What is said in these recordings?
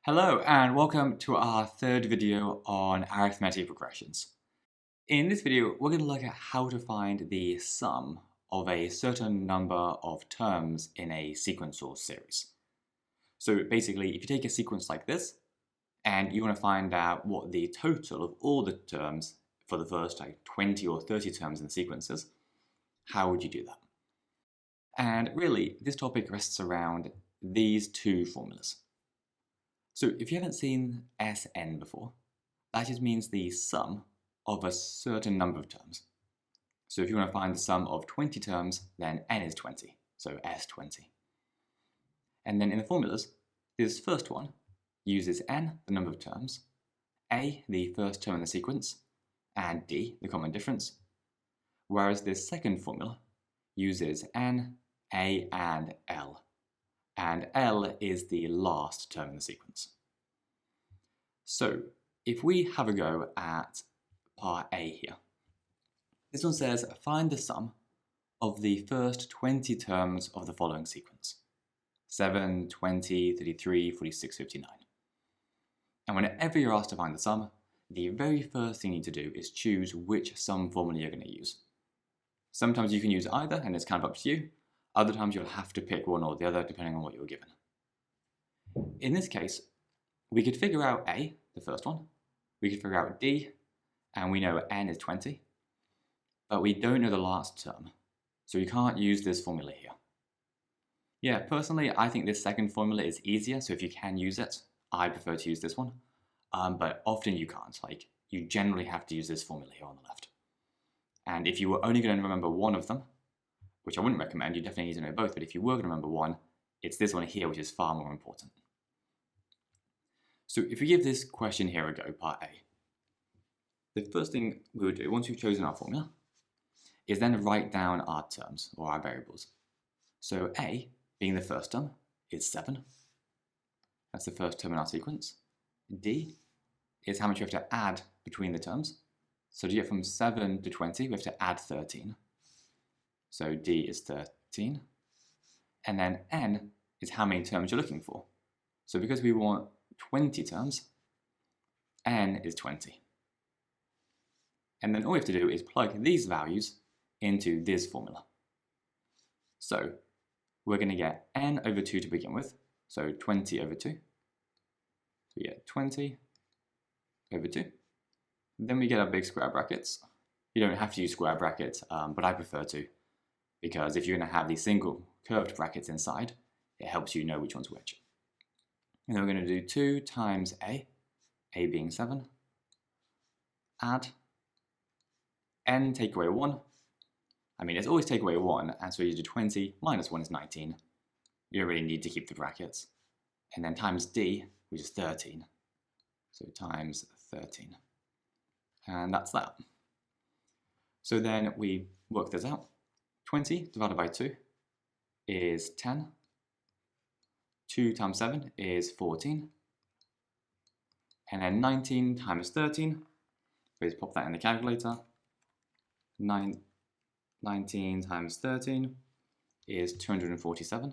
Hello and welcome to our third video on arithmetic progressions. In this video, we're going to look at how to find the sum of a certain number of terms in a sequence or series. So basically, if you take a sequence like this, and you want to find out what the total of all the terms for the first 20 or 30 terms in the sequence is, how would you do that? And really, this topic rests around these two formulas. So if you haven't seen Sn before, that just means the sum of a certain number of terms. So if you want to find the sum of 20 terms, then n is 20, so S20. And then in the formulas, this first one uses n, the number of terms, a, the first term in the sequence, and d, the common difference, whereas this second formula uses n, a, and l. And L is the last term in the sequence. So if we have a go at part A here, this one says find the sum of the first 20 terms of the following sequence: 7, 20, 33, 46, 59. And whenever you're asked to find the sum, the very first thing you need to do is choose which sum formula you're going to use. Sometimes you can use either, and it's kind of up to you. Other times you'll have to pick one or the other depending on what you were given. In this case, we could figure out A, the first one, we could figure out D, and we know n is 20, but we don't know the last term, so we can't use this formula here. Yeah, personally, I think this second formula is easier, so if you can use it, I prefer to use this one, but often you can't. You generally have to use this formula here on the left. And if you were only going to remember one of them, which I wouldn't recommend, you definitely need to know both, but if you were going to remember one, it's this one here, which is far more important. So if we give this question here a go, part A, the first thing we would do, once we've chosen our formula, is then write down our terms, or our variables. So A, being the first term, is 7. That's the first term in our sequence. D is how much we have to add between the terms. So to get from 7 to 20, we have to add 13. So D is 13, and then N is how many terms you're looking for. So because we want 20 terms, N is 20. And then all we have to do is plug these values into this formula. So we're going to get N over 2 to begin with, so 20 over 2. So we get 20 over 2. Then we get our big square brackets. You don't have to use square brackets, but I prefer to, because if you're going to have these single curved brackets inside, it helps you know which one's which. And then we're going to do 2 times A being 7, add, n take away 1. I mean, it's always take away 1, and so you do 20 minus 1 is 19. You don't really need to keep the brackets. And then times D, which is 13. So times 13. And that's that. So then we work this out. 20 divided by 2 is 10. 2 times 7 is 14. And then 19 times 13, please pop that in the calculator. 19 times 13 is 247.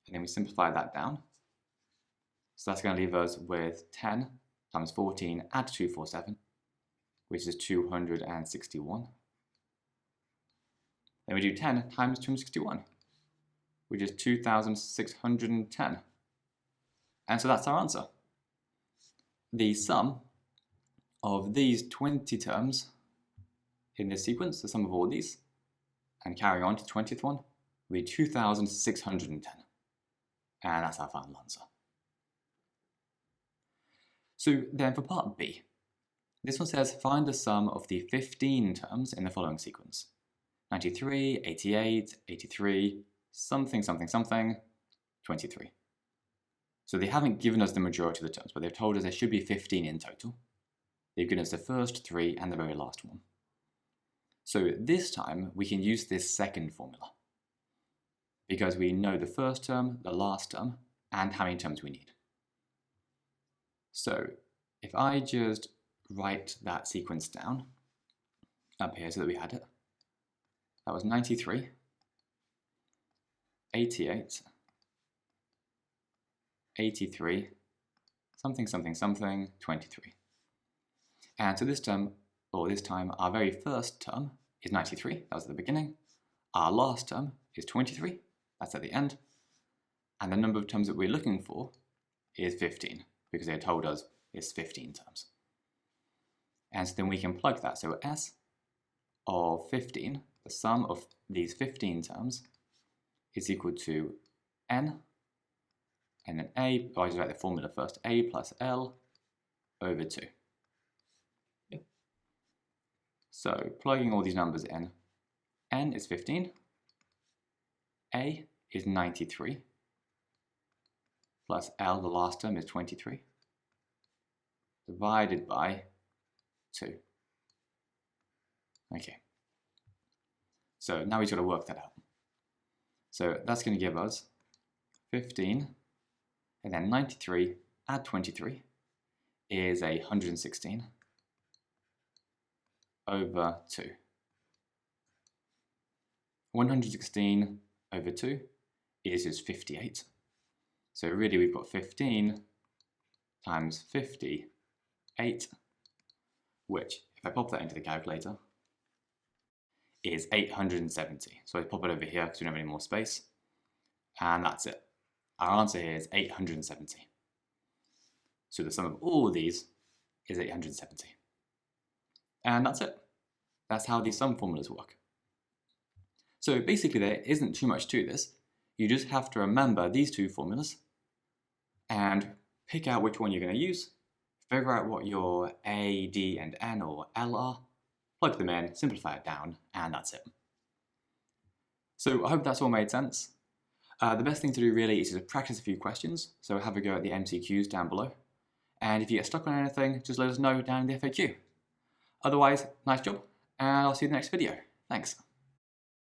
And then we simplify that down. So that's going to leave us with 10 times 14 add 247, which is 261. Then we do 10 times 261, which is 2,610. And so that's our answer. The sum of these 20 terms in this sequence, the sum of all these, and carry on to the 20th one, will be 2,610. And that's our final answer. So then for part B, this one says find the sum of the 15 terms in the following sequence: 93, 88, 83, something, something, something, 23. So they haven't given us the majority of the terms, but they've told us there should be 15 in total. They've given us the first 3 and the very last one. So this time we can use this second formula, because we know the first term, the last term, and how many terms we need. So if I just write that sequence down up here so that we had it, that was 93, 88, 83, something, something, something, 23. And so this term, or this time, our very first term is 93, that was at the beginning. Our last term is 23, that's at the end. And the number of terms that we're looking for is 15, because they told us it's 15 terms. And so then we can plug that. So S of 15, the sum of these 15 terms, is equal to N, and then A, I just write the formula first, A plus L over 2. Yeah. So plugging all these numbers in, N is 15, A is 93, plus L, the last term, is 23, divided by 2. Okay. So now we've got to work that out. So that's going to give us 15, and then 93 add 23 is 116 over 2. 116 over 2 is just 58. So really we've got 15 times 58, which, if I pop that into the calculator, is 870. So I pop it over here because we don't have any more space. And that's it. Our answer here is 870. So the sum of all of these is 870. And that's it. That's how these sum formulas work. So basically there isn't too much to this. You just have to remember these two formulas and pick out which one you're going to use, figure out what your A, D, and N or L are, plug them in, simplify it down, and that's it. So I hope that's all made sense. The best thing to do really is to practice a few questions, so have a go at the MCQs down below. And if you get stuck on anything, just let us know down in the FAQ. Otherwise, nice job, and I'll see you in the next video. Thanks.